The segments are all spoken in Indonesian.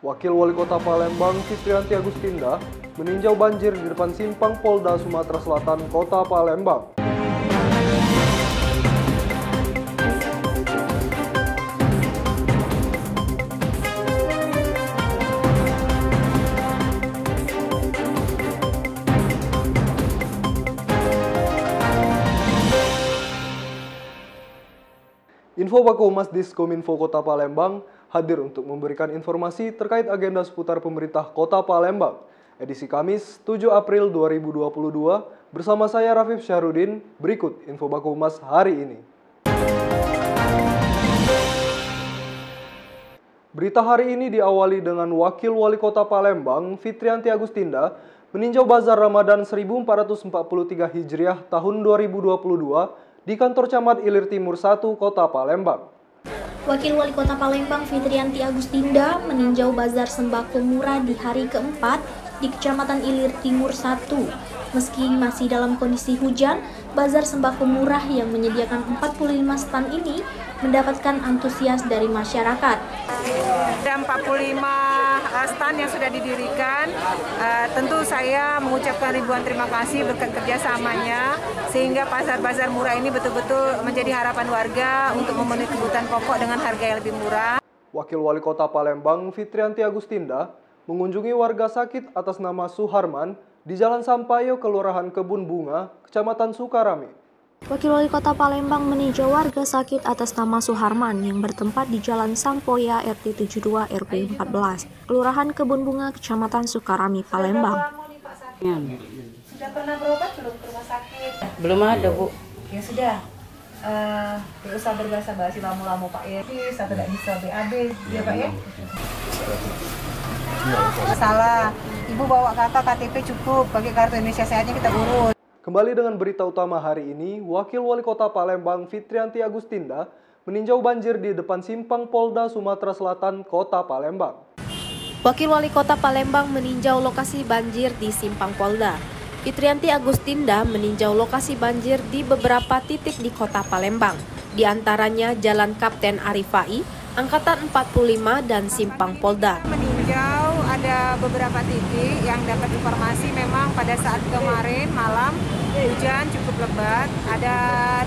Wakil Wali Kota Palembang Fitrianti Agustinda meninjau banjir di depan simpang Polda Sumatera Selatan, Kota Palembang. Info Baku Humas Diskominfo Kota Palembang hadir untuk memberikan informasi terkait agenda seputar pemerintah Kota Palembang. Edisi Kamis 7 April 2022 bersama saya Rafif Syahrudin. Berikut Info Baku Humas hari ini. Berita hari ini diawali dengan Wakil Wali Kota Palembang Fitrianti Agustinda meninjau Bazar Ramadan 1443 Hijriah tahun 2022 di kantor Camat Ilir Timur 1 Kota Palembang. Wakil Wali Kota Palembang Fitrianti Agustinda meninjau bazar sembako murah di hari keempat di Kecamatan Ilir Timur 1. Meski masih dalam kondisi hujan, bazar sembako murah yang menyediakan 45 stand ini mendapatkan antusias dari masyarakat. Ada 45 stand yang sudah didirikan. Tentu saya mengucapkan ribuan terima kasih berkat kerjasamanya, sehingga pasar-bazar murah ini betul-betul menjadi harapan warga untuk memenuhi kebutuhan pokok dengan harga yang lebih murah. Wakil Wali Kota Palembang Fitrianti Agustinda mengunjungi warga sakit atas nama Suharman di Jalan Sampayo, Kelurahan Kebun Bunga, Kecamatan Sukarame. Wakil Wali Kota Palembang meninjau warga sakit atas nama Suharman yang bertempat di Jalan Sampoya RT 72 RW 14, Kelurahan Kebun Bunga, Kecamatan Sukarame, Palembang. Sudah pernah berobat belum ke rumah sakit? Belum ada, Bu. Ya sudah. Tidak usah berbahasa-basi lamu-lamu Pak ya. Bisa tidak bisa BAB ya Pak ya? Salah. Ibu bawa kakak KTP cukup, pakai kartu Indonesia Sehatnya kita urus. Kembali dengan berita utama hari ini, Wakil Wali Kota Palembang Fitrianti Agustinda meninjau banjir di depan simpang Polda Sumatera Selatan, Kota Palembang. Wakil Wali Kota Palembang meninjau lokasi banjir di simpang Polda. Fitrianti Agustinda meninjau lokasi banjir di beberapa titik di Kota Palembang, di antaranya Jalan Kapten Arifai, Angkatan 45 dan Simpang Polda. Meninjau ada beberapa titik yang dapat informasi memang pada saat kemarin malam hujan cukup lebat. Ada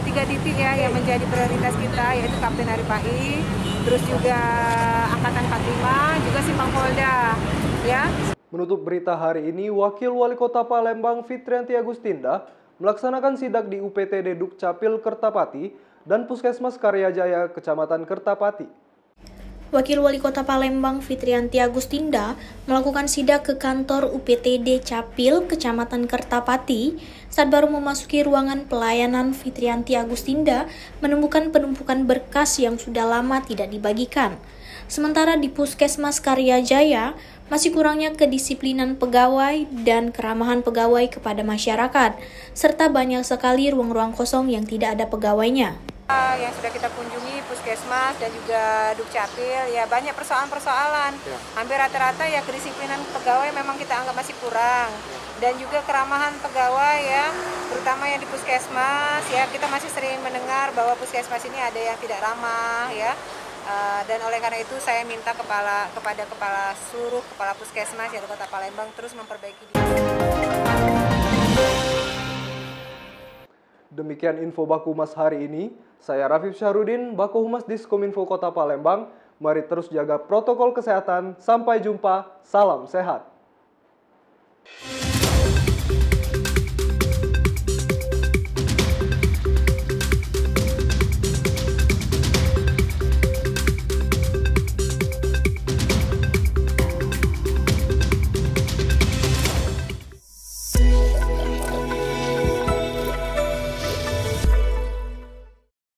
3 titik ya yang menjadi prioritas kita, yaitu Kapten Arifai, terus juga Angkatan 45, juga Simpang Polda. Ya. Menutup berita hari ini, Wakil Wali Kota Palembang Fitrianti Agustinda melaksanakan sidak di UPTD Dukcapil Kertapati dan Puskesmas Karyajaya Kecamatan Kertapati. Wakil Wali Kota Palembang Fitrianti Agustinda melakukan sidak ke kantor UPTD Capil Kecamatan Kertapati. Saat baru memasuki ruangan pelayanan, Fitrianti Agustinda menemukan penumpukan berkas yang sudah lama tidak dibagikan. Sementara di Puskesmas Karyajaya, masih kurangnya kedisiplinan pegawai dan keramahan pegawai kepada masyarakat, serta banyak sekali ruang-ruang kosong yang tidak ada pegawainya. Yang sudah kita kunjungi Puskesmas dan juga Dukcapil, ya banyak persoalan-persoalan. Hampir rata-rata ya kedisiplinan pegawai memang kita anggap masih kurang. Dan juga keramahan pegawai ya, terutama yang di Puskesmas, ya kita masih sering mendengar bahwa Puskesmas ini ada yang tidak ramah ya. Dan oleh karena itu saya minta kepada seluruh kepala Puskesmas yang di Kota Palembang terus memperbaiki diri. Demikian info Baku Humas hari ini. Saya Rafif Syahrudin, Baku Humas Diskominfo Kota Palembang. Mari terus jaga protokol kesehatan. Sampai jumpa, salam sehat.